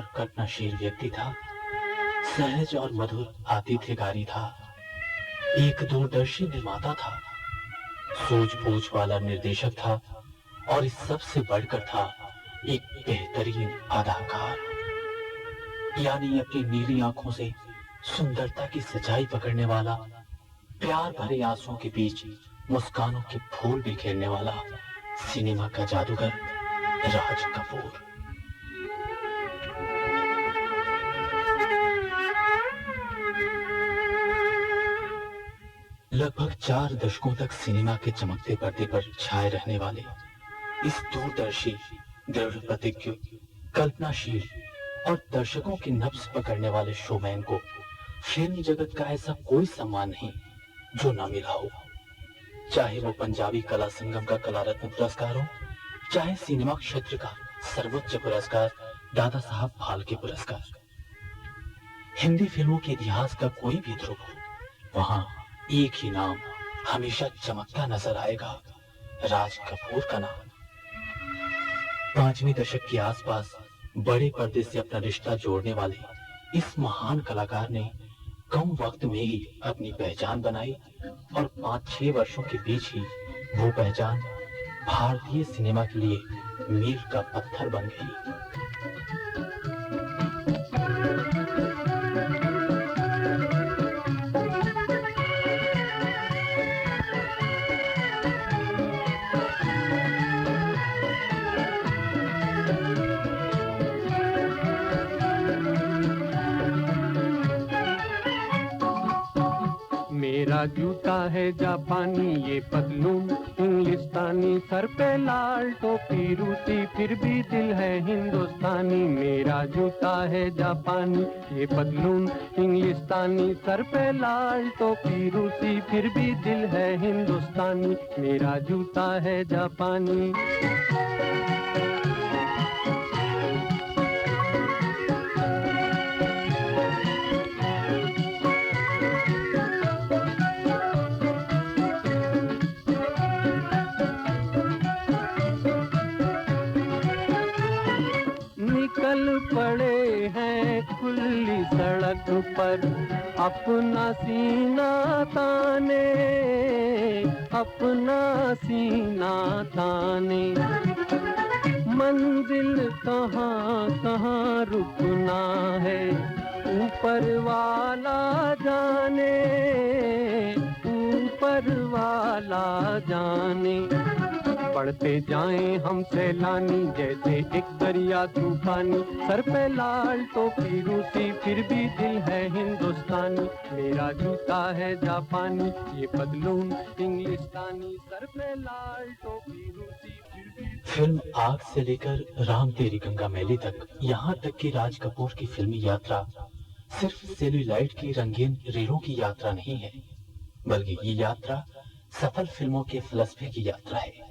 और कल्पनाशील व्यक्ति था। सहज और मधुर आतिथ्यकारी था। एक दूरदर्शी निर्माता था, सूझबूझ वाला निर्देशक था और इस सबसे बढ़कर था एक बेहतरीन अदाकार। यानी अपनी नीली आंखों से सुंदरता की सच्चाई पकड़ने वाला, प्यार भरे आंसुओं के बीच मुस्कानों के फूल बिखेरने वाला सिनेमा का जादूगर राज कपूर। लगभग 4 दशकों तक सिनेमा के चमकते पर्दे पर छाए रहने वाले इस दूरदर्शी, दृढ़ प्रतिज्ञ, कल्पनाशील और दर्शकों की नब्ज पकड़ने वाले शोमैन को फिल्म जगत का ऐसा कोई सम्मान नहीं जो न मिला हो। चाहे वो पंजाबी कला संगम का कला रत्न पुरस्कार हो, चाहे सिनेमा क्षेत्र का सर्वोच्च पुरस्कार दादा साहब फाल्के पुरस्कार। हिंदी फिल्मों के इतिहास का कोई भी ध्रुव हो, वहां एक ही नाम हमेशा चमकता नजर आएगा, राज कपूर का नाम। 5वें दशक के आसपास बड़े पर्दे से अपना रिश्ता जोड़ने वाले इस महान कलाकार ने कम वक्त में ही अपनी पहचान बनाई और 5-6 वर्षों के बीच ही वो पहचान भारतीय सिनेमा के लिए मील का पत्थर बन गई। मेरा जूता है जापानी, ये पतलून इंग्लिस्तानी, सर पे लाल टोपी रूसी, फिर भी दिल है हिंदुस्तानी। मेरा जूता है जापानी, ये पतलून इंग्लिस्तानी, सर पे लाल टोपी रूसी, फिर भी दिल है हिंदुस्तानी। मेरा जूता है जापानी। निकल पड़े हैं खुली सड़क पर अपना सीना ताने, अपना सीना ताने। मंजिल कहाँ कहाँ रुकना है, ऊपर वाला जाने, ऊपर वाला जाने। बढ़ते जाएं हम सैलानी, जैसे एक दरिया तूफानी, सर पे लाल टोपी रूसी, फिर भी दिल है हिंदुस्तानी। मेरा जूता है जापानी, ये पतलून इंग्लिस्तानी, सर पे लाल टोपी रूसी, फिर भी। फिल्म आग से लेकर राम तेरी गंगा मैली तक, यहाँ तक कि राज कपूर की फिल्मी यात्रा सिर्फ सेल्यूलाइट की रंगीन रीलों की यात्रा नहीं है, बल्कि ये यात्रा सफल फिल्मों के फलसफे की यात्रा है।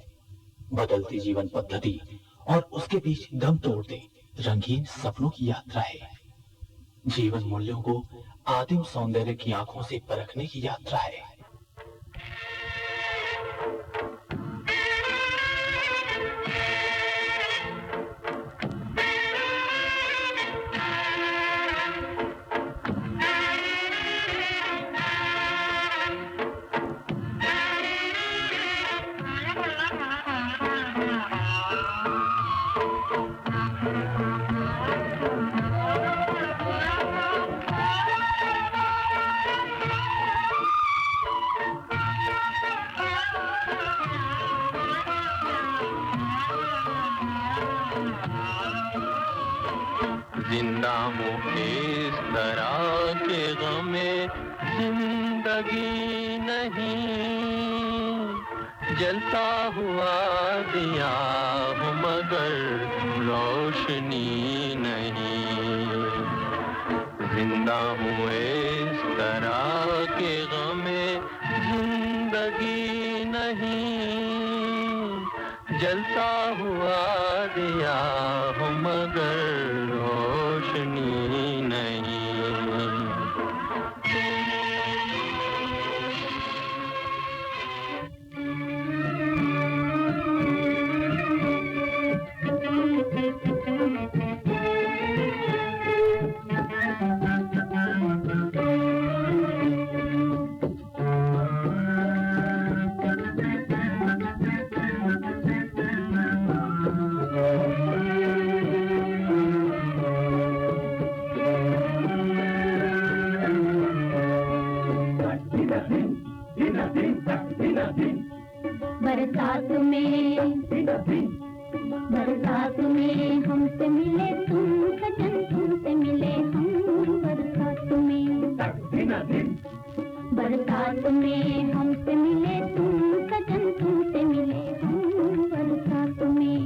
बदलती जीवन पद्धति और उसके बीच दम तोड़ते रंगीन सपनों की यात्रा है। जीवन मूल्यों को आदिम सौंदर्य की आंखों से परखने की यात्रा है। जिंदा हूँ इस तरह के गमे जिंदगी नहीं, जलता हुआ दिया हूँ मगर रोशनी नहीं। जिंदा हूँ इस तरह के गमे जिंदगी नहीं, जलता हुआ दिया हूँ मगर रोशनी नहीं। में हमसे मिले तुम सजन, तुमसे मिले हम बरसात में।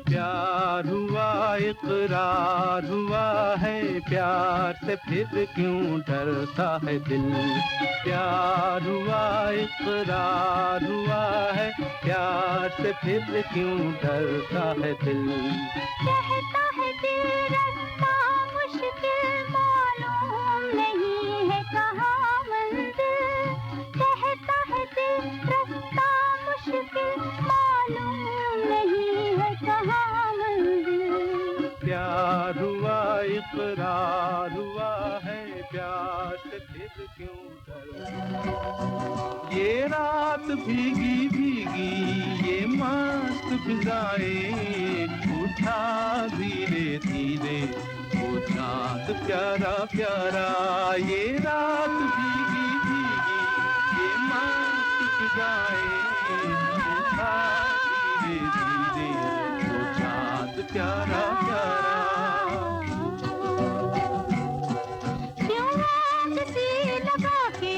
प्यार हुआ इकरार हुआ है, प्यार से फिर क्यों डरता है दिल। प्यार हुआ इकरार हुआ है, प्यार से फिर क्यों डरता है दिल। कहता है दिल रास्ता मुश्किल मालूम नहीं है कहाँ मंजिल। कहता है दिल रास्ता मुश्किल मालूम नहीं है कहाँ मंजिल। प्यार हुआ इकरार हुआ है, प्यार से फिर क्यों डर। ये रात भीगी भीगी ये मस्त फिजाएं, उठा धीरे धीरे वो चांद प्यारा प्यारा। ये रात भीगी भीगी ये मस्त फिजाएं, उठा धीरे धीरे वो चांद प्यारा प्यारा। क्यों आग सी लगा के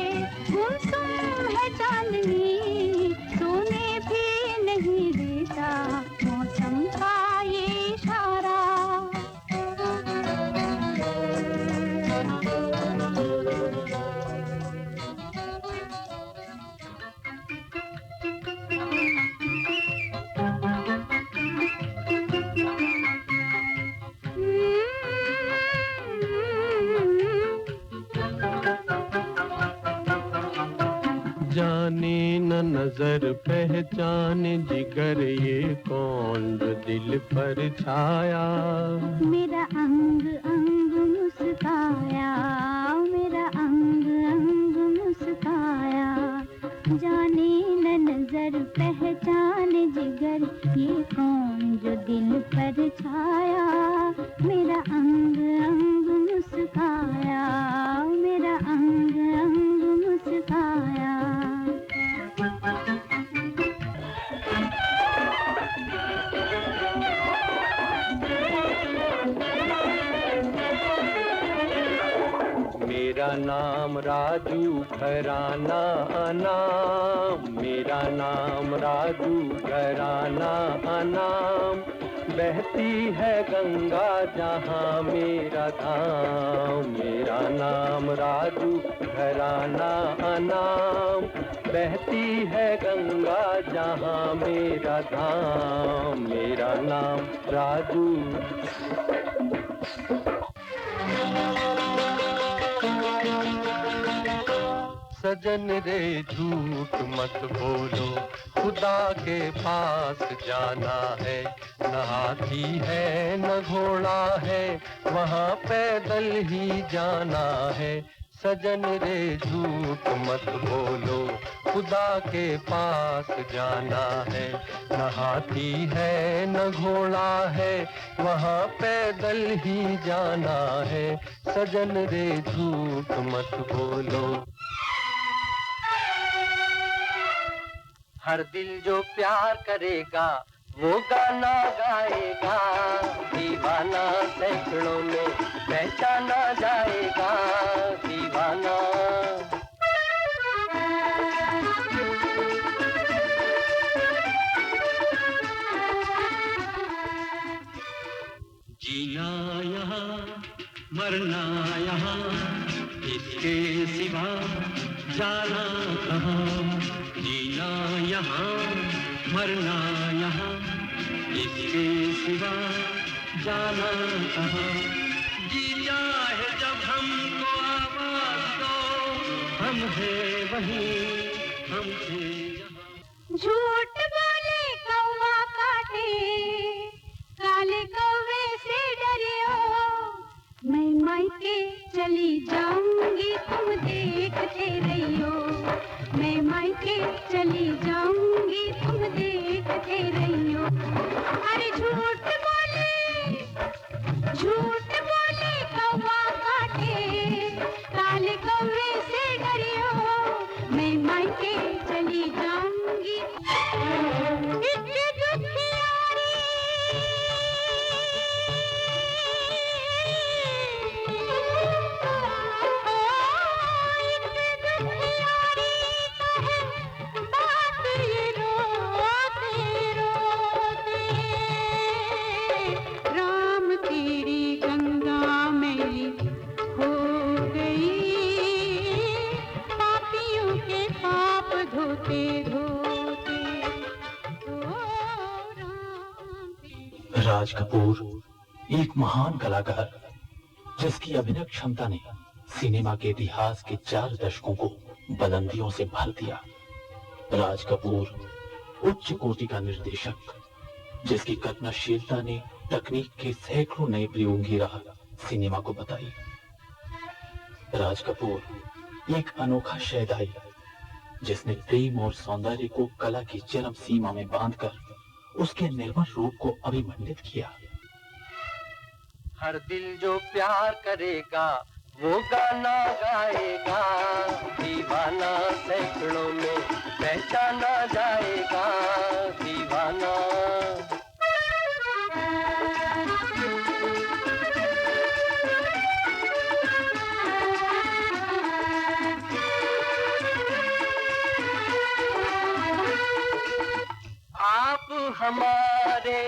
गुमसुम है चांदनी, सोने भी नहीं देता मौसम का ये इशारा। जाने न नजर पहचाने जिगर ये कौन जो दिल पर छाया। मेरा अंग अंग मुस्काया, मेरा अंग अंग मुस्काया। जाने न नजर पहचान जिगर ये कौन जो दिल पर छाया। मेरा अंग अंग मुस्काया, मेरा अंग अंग मुस्काया। मेरा नाम राजू घराना अनाम, मेरा नाम राजू घराना अनाम। बहती है गंगा जहाँ मेरा धाम। मेरा नाम राजू घराना अनाम, बहती है गंगा जहाँ मेरा धाम। मेरा नाम राजू। सजन रे झूठ मत बोलो, खुदा के पास जाना है। न हाथी है न घोड़ा है, वहाँ पैदल ही जाना है। सजन रे झूठ मत बोलो, खुदा के पास जाना है। न हाथी है न घोड़ा है, वहाँ पैदल ही जाना है। सजन रे झूठ मत बोलो। हर दिल जो प्यार करेगा वो गाना गाएगा। दीवाना सैकड़ों में पहचाना जाएगा। दीवाना जीना यहाँ मरना यहाँ, इसके सिवा जाना कहाँ। जीना यहाँ मरना यहाँ, इसके सिवा जाना कहाँ। जी चाहे जब हमको आवाज दो, हम है वहीं हम थे यहाँ। झूठ बोले कौवा काटे, काले कौवे से डरियो। मैं मायके चली जाऊंगी तुम देखते रहियो। मैं मायके चली जाऊंगी तुम देखते रहियो। अरे झूठ बोले कौवा काटे, राज कपूर एक महान कलाकार जिसकी अभिनय क्षमता ने सिनेमा के इतिहास के 4 दशकों को बुलंदियों से भर दिया। राज कपूर उच्च कोटि का निर्देशक जिसकी कल्पनाशीलता ने तकनीक के सैकड़ों नए प्रयोग की राह सिनेमा को बताई। राज कपूर एक अनोखा शहदाई जिसने प्रेम और सौंदर्य को कला की चरम सीमा में बांधकर उसके निर्मल रूप को अभिमंडित किया। हर दिल जो प्यार करेगा वो गाना गाएगा, दीवाना सैकड़ों में पहचाना जाएगा, दीवाना। आप हमारे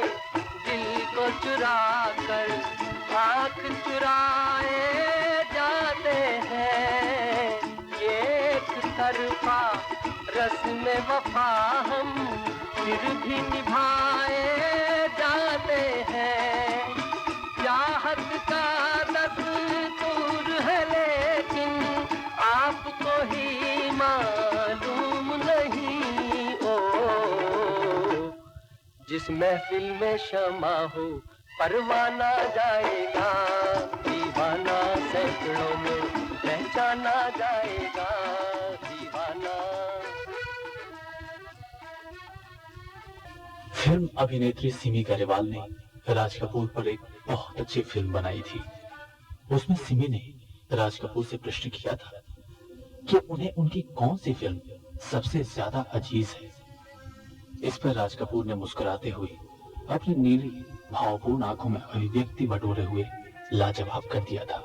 दिल को चुरा कर आँख चुराए जाते हैं, ये एक तरफा रस्म वफा हम फिर भी निभाए जाते हैं। चाहत का दस्तूर है लेकिन आपको ही मालूम नहीं। ओ जिस महफिल में शमा हो परवाना जाएगा, दीवाना सैकड़ों में पहचाना जाएगा, दीवाना। फिल्म अभिनेत्री सिमी गरेवाल ने राज कपूर पर एक बहुत अच्छी फिल्म बनाई थी। उसमें सिमी ने राज कपूर से प्रश्न किया था कि उन्हें उनकी कौन सी फिल्म सबसे ज्यादा अजीज है। इस पर राज कपूर ने मुस्कुराते हुए अपनी नीली भावपूर्ण आंखों में अभिव्यक्ति बटोरे हुए लाजवाब कर दिया था।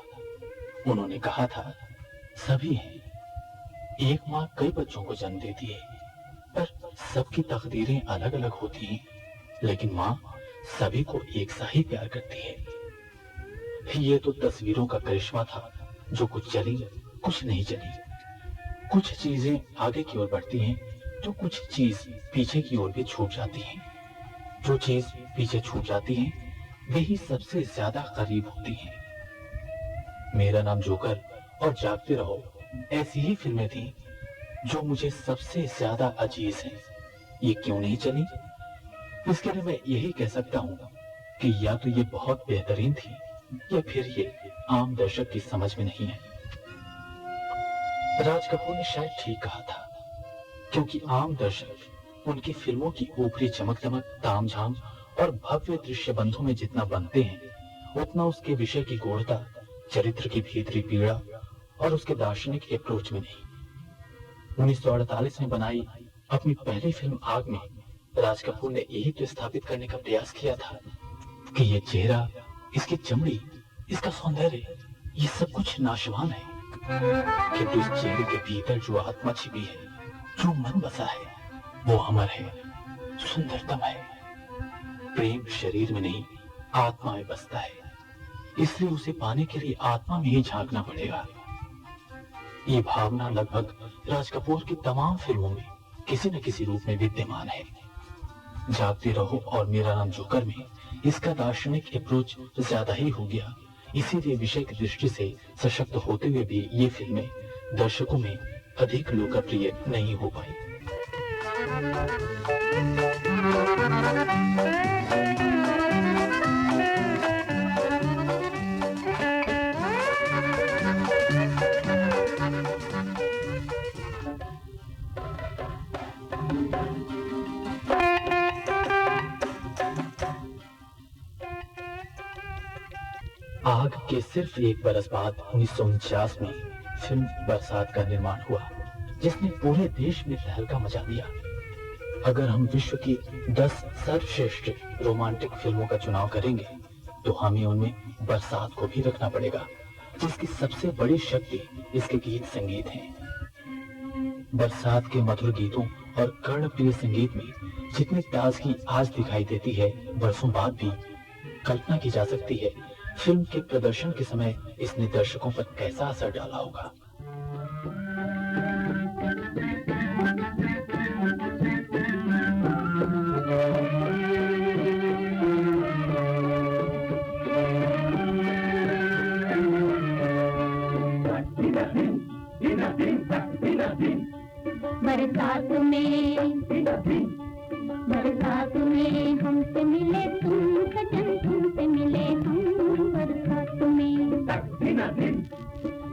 उन्होंने कहा था, सभी हैं। एक माँ कई बच्चों को जन्म देती है, पर सबकी तकदीरें अलग अलग होती हैं, लेकिन माँ सभी को एक सा ही प्यार करती है। ये तो तस्वीरों का करिश्मा था, जो कुछ चली कुछ नहीं चली। कुछ चीजें आगे की ओर बढ़ती हैं, तो कुछ चीज पीछे की ओर भी छूट जाती हैं। जो चीज पीछे छूट जाती हैं, वही सबसे ज्यादा करीब होती हैं। मेरा नाम जोकर और जागते रहो ऐसी ही फिल्में थी जो मुझे सबसे ज्यादा अजीज हैं। ये क्यों नहीं चली? इसके लिए मैं यही कह सकता हूँ कि या तो ये बहुत बेहतरीन थी या फिर ये आम दर्शक की समझ में नहीं है। राज कपूर ने शायद ठीक कहा था, क्योंकि आम दर्शक उनकी फिल्मों की ऊपरी चमक दमक, तामझाम और भव्य दृश्य बंधों में जितना बनते हैं, उतना उसके विषय की गूढ़ता, चरित्र की भीतरी पीड़ा और उसके दार्शनिक अप्रोच में नहीं। 1948 में बनाई अपनी पहली फिल्म आग में राज कपूर ने यही तो स्थापित करने का प्रयास किया था कि ये चेहरा, इसकी चमड़ी, इसका सौंदर्य, ये सब कुछ नाशवान है, किंतु इस चेहरे के भीतर जो आत्मा छिपी है, जो मन बसा है, वो अमर है, सुंदरतम है। प्रेम शरीर में नहीं, आत्मा में बसता है, इसलिए उसे पाने के लिए आत्मा में ही झांकना पड़ेगा। ये भावना लगभग राज कपूर की तमाम फिल्मों में किसी न किसी रूप में विद्यमान है। जागते रहो और मेरा नाम जोकर में इसका दार्शनिक अप्रोच ज्यादा ही हो गया, इसीलिए विषय की दृष्टि से सशक्त होते हुए भी ये फिल्में दर्शकों में अधिक लोकप्रिय नहीं हो पाई। आग के सिर्फ एक बरस बाद 1949 में फिल्म बरसात का निर्माण हुआ, जिसने पूरे देश में तहलका मचा दिया। अगर हम विश्व की 10 सर्वश्रेष्ठ रोमांटिक फिल्मों का चुनाव करेंगे, तो हमें उनमें बरसात को भी रखना पड़ेगा, जिसकी सबसे बड़ी शक्ति इसके गीत संगीत हैं। बरसात के मधुर गीतों और कर्णप्रिय संगीत में जितनी ताजगी आज दिखाई देती है, बरसों बाद भी कल्पना की जा सकती है फिल्म के प्रदर्शन के समय इसने दर्शकों पर कैसा असर डाला होगा। बरसात में हमसे मिले तुम सजन, तुमसे मिले हम बरसात में।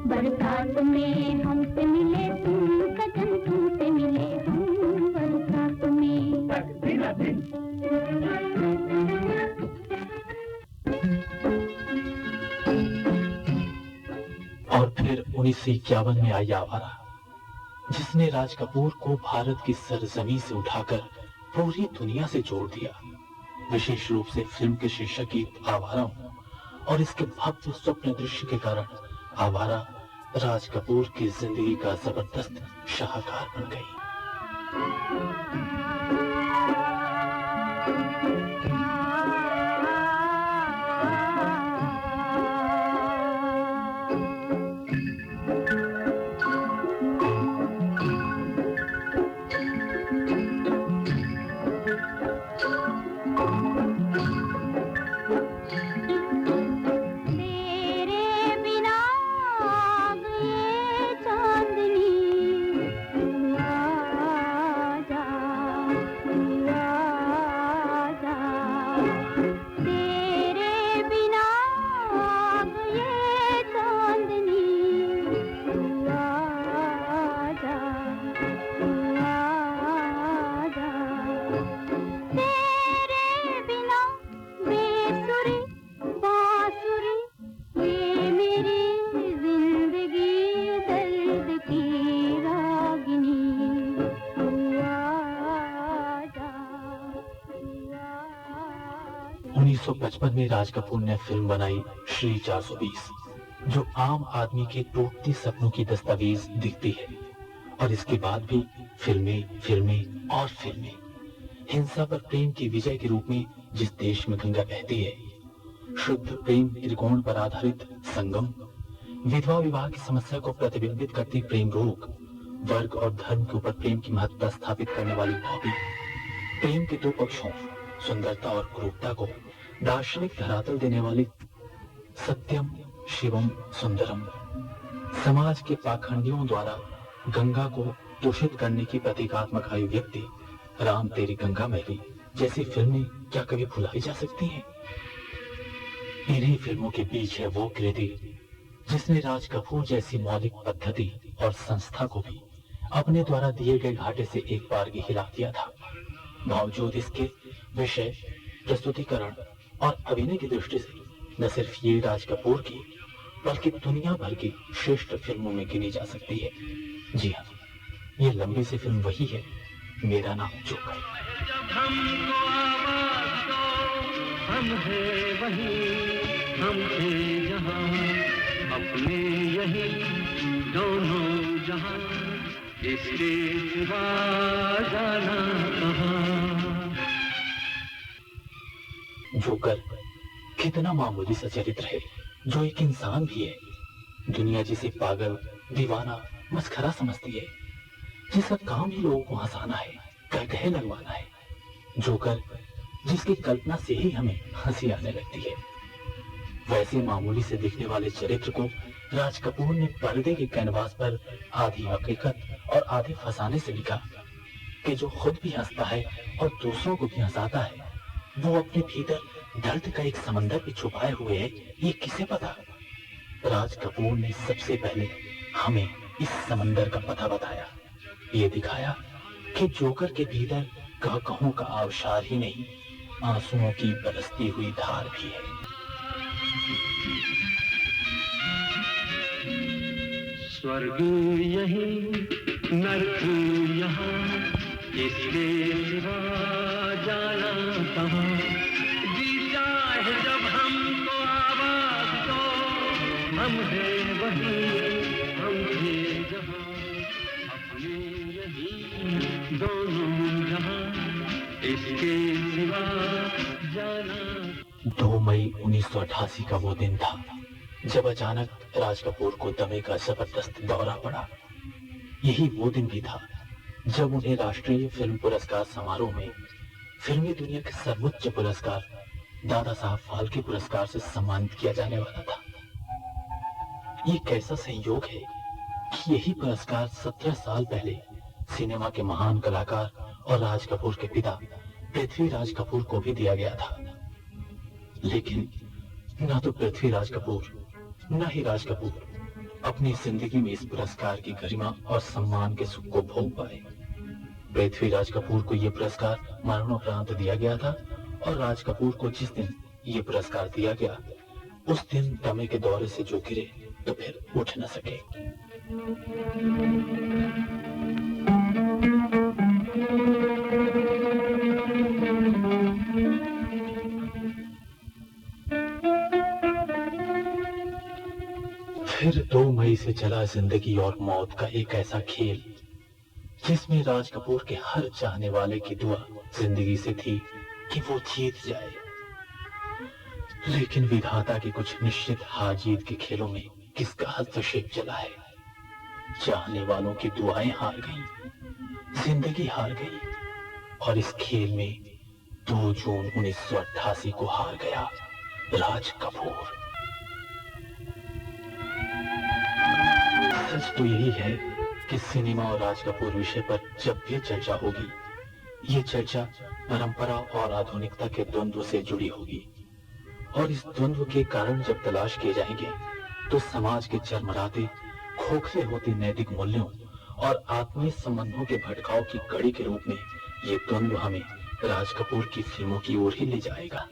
बरसात में हमसे मिले तुम सजन, तुमसे मिले हम बरसात में। और फिर 1951 में आई आवारा, जिसने राज कपूर को भारत की सरजमी से उठाकर पूरी दुनिया से जोड़ दिया। विशेष रूप से फिल्म के शीर्षक गीत आवारा हूं और इसके भव्य स्वप्न दृश्य के कारण आवारा राज कपूर की जिंदगी का जबरदस्त शाहकार बन गई। बचपन में राज कपूर ने फिल्म बनाई श्री 420, जो आम आदमी के टूटते सपनों की दस्तावेज दिखती है। और इसके बाद भी फिल्में और फिल्में हिंसा पर प्रेम की विजय के रूप में जिस देश में गंगा बहती है, शुद्ध प्रेम त्रिकोण पर आधारित संगम, विधवा विवाह की समस्या को प्रतिबिंबित करती प्रेम रोग, वर्ग और धर्म के ऊपर प्रेम की महत्ता स्थापित करने वाली बॉबी, प्रेम के दो पक्षों सुंदरता और क्रूरता को दार्शनिक धरातल देने वाली सत्यम शिवम सुंदरम, समाज के पाखंडियों द्वारा गंगा को दूषित करने की प्रतीकात्मक अभिव्यक्ति राम तेरी गंगा मैली जैसी फिल्में क्या कभी भुलाई जा सकती हैं? इन्हीं फिल्मों के बीच है वो कृति जिसने राज कपूर जैसी मौलिक पद्धति और संस्था को भी अपने द्वारा दिए गए घाटे से एक बार ही हिला दिया था। बावजूद इसके विषय, प्रस्तुतिकरण और अभिनय की दृष्टि से न सिर्फ ये राज कपूर की बल्कि दुनिया भर की श्रेष्ठ फिल्मों में गिनी जा सकती है। जी हाँ, ये लंबी सी फिल्म वही है, मेरा नाम जोकर। हम हैं वही, हम थे जहां, अपने यही दोनों जहां, इसके सिवा जाना कहां। जोकर कितना मामूली सा चरित्र है, जो एक इंसान भी है। दुनिया जिसे पागल, दीवाना, मस्खरा समझती है, जिसका काम ही लोगों को हंसाना है, कह लगवाना है। जोकर जिसकी कल्पना से ही हमें हंसी आने लगती है। वैसे मामूली से दिखने वाले चरित्र को राज कपूर ने पर्दे के कैनवास पर आधी हकीकत और आधे फसाने से लिखा कि जो खुद भी हंसता है और दूसरों को भी हंसाता है, वो अपने भीतर दर्द का एक समंदर भी छुपाए हुए है, ये किसे पता। राज कपूर ने सबसे पहले हमें इस समंदर का पता बताया, ये दिखाया कि जोकर के भीतर कहकहों का आवशार ही नहीं, आंसुओं की बरसती हुई धार भी है। स्वर्ग यही, नरक यहाँ, इसके सिवा जाना कहाँ। जीता है जब हमको आवाज दो, हम हैं वही, हम थे जहाँ, अपने यही दोनों जहाँ, इसके सिवा जाना। 2 मई 1988 का वो दिन था जब अचानक राज कपूर को दमे का जबरदस्त दौरा पड़ा। यही वो दिन भी था जब उन्हें राष्ट्रीय फिल्म पुरस्कार समारोह में फिल्मी दुनिया के सर्वोच्च पुरस्कार दादा साहब फाल्के पुरस्कार से सम्मानित किया जाने वाला था। ये कैसा संयोग है कि यही पुरस्कार 17 साल पहले सिनेमा के महान कलाकार और राज कपूर के पिता पृथ्वीराज कपूर को भी दिया गया था। लेकिन ना तो पृथ्वीराज कपूर न ही राज कपूर अपनी जिंदगी में इस पुरस्कार की गरिमा और सम्मान के सुख को भोग पाए। पृथ्वीराज कपूर को यह पुरस्कार मरणोपरांत दिया गया था और राज कपूर को जिस दिन ये पुरस्कार दिया गया उस दिन दमे के दौरे से जो गिरे तो फिर उठ न सके। फिर 2 मई से चला जिंदगी और मौत का एक ऐसा खेल जिसमें राज कपूर के हर चाहने वाले की दुआ जिंदगी से थी कि वो जीत जाए। लेकिन विधाता की कुछ निश्चित हार जीत के खेलों में किसका हस्तक्षेप चला है। चाहने वालों की दुआएं हार गईं, जिंदगी हार गई और इस खेल में 2 जून 1988 को हार गया राज कपूर। सच तो यही है कि सिनेमा और राज कपूर विषय पर जब भी चर्चा होगी, ये चर्चा परंपरा और आधुनिकता के द्वंद्व से जुड़ी होगी और इस द्वंद्व के कारण जब तलाश किए जाएंगे तो समाज के चरमराते खोखले होते नैतिक मूल्यों और आत्मीय संबंधों के भटकाव की कड़ी के रूप में ये द्वंद्व हमें राज कपूर की फिल्मों की ओर ही ले जाएगा।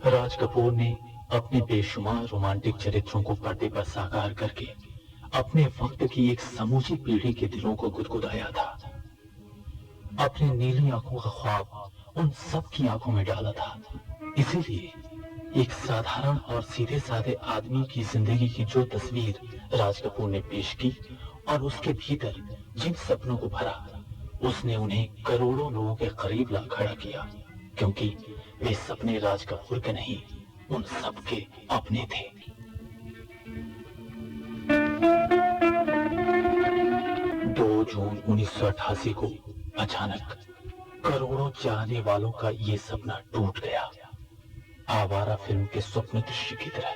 राज कपूर ने अपने बेशुमार रोमांटिक चरित्रों को पर्दे पर साकार करके अपने वक्त की एक समूची पीढ़ी के दिलों को गुदगुदाया था। अपनी नीली आंखों का ख्वाब उन सब की आंखों में डाला था। इसीलिए एक साधारण और सीधे साधे आदमी की जिंदगी की जो तस्वीर राज कपूर ने पेश की और उसके भीतर जिन सपनों को भरा, उसने उन्हें करोड़ों लोगों के करीब ला खड़ा किया, क्योंकि वे सपने राज कपूर के नहीं, उन सबके अपने थे। जून 1988 को अचानक करोड़ों चाहने वालों का ये सपना टूट गया, आवारा फिल्म के स्वप्न दृश्य की तरह।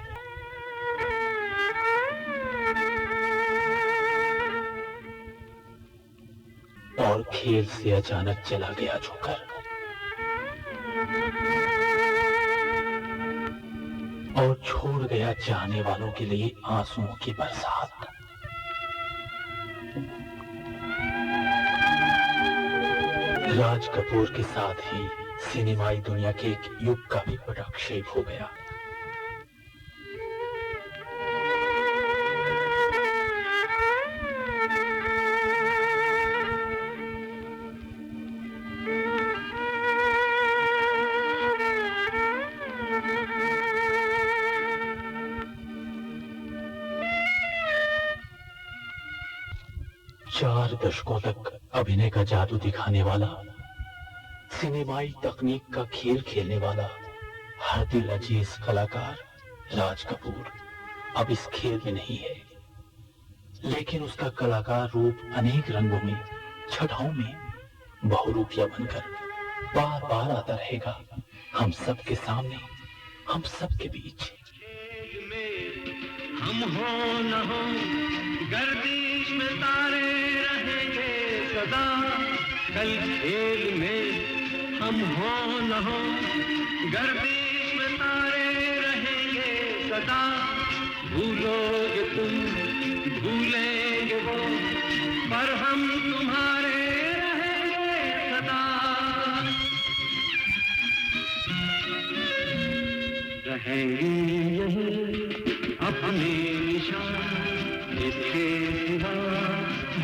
और खेल से अचानक चला गया जोकर और छोड़ गया चाहने वालों के लिए आंसुओं की बरसात। राज कपूर के साथ ही सिनेमाई दुनिया के एक युग का भी पटाक्षेप हो गया। चार दशकों तक अभिनय का जादू दिखाने वाला, सिनेमाई तकनीक का खेल खेलने वाला, हर दिल अजीज कलाकार राज कपूर अब इस खेल में नहीं है, लेकिन उसका कलाकार रूप अनेक रंगों में, छटाओं में बहुरूपिया बनकर बार बार आता रहेगा हम सब के सामने, हम सब के बीच। हम हो न हो गर्दिश में तारे रहेंगे सदा, कल खेल में हम हो न हो गर्दिश में तारे रहेंगे सदा। भूलोगे तुम भूलेंगे वो, पर हम तुम्हारे रहेंगे सदा। रहेंगे यही अपने निशान, इसके सिवा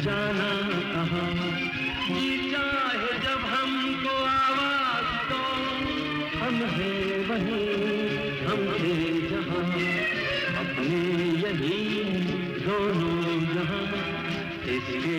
जाना कहाँ। जी चाहे जब हमको आवाज दो, हम हैं वहीं, हम हैं जहाँ, अपने यही दोनों जहाँ। इसके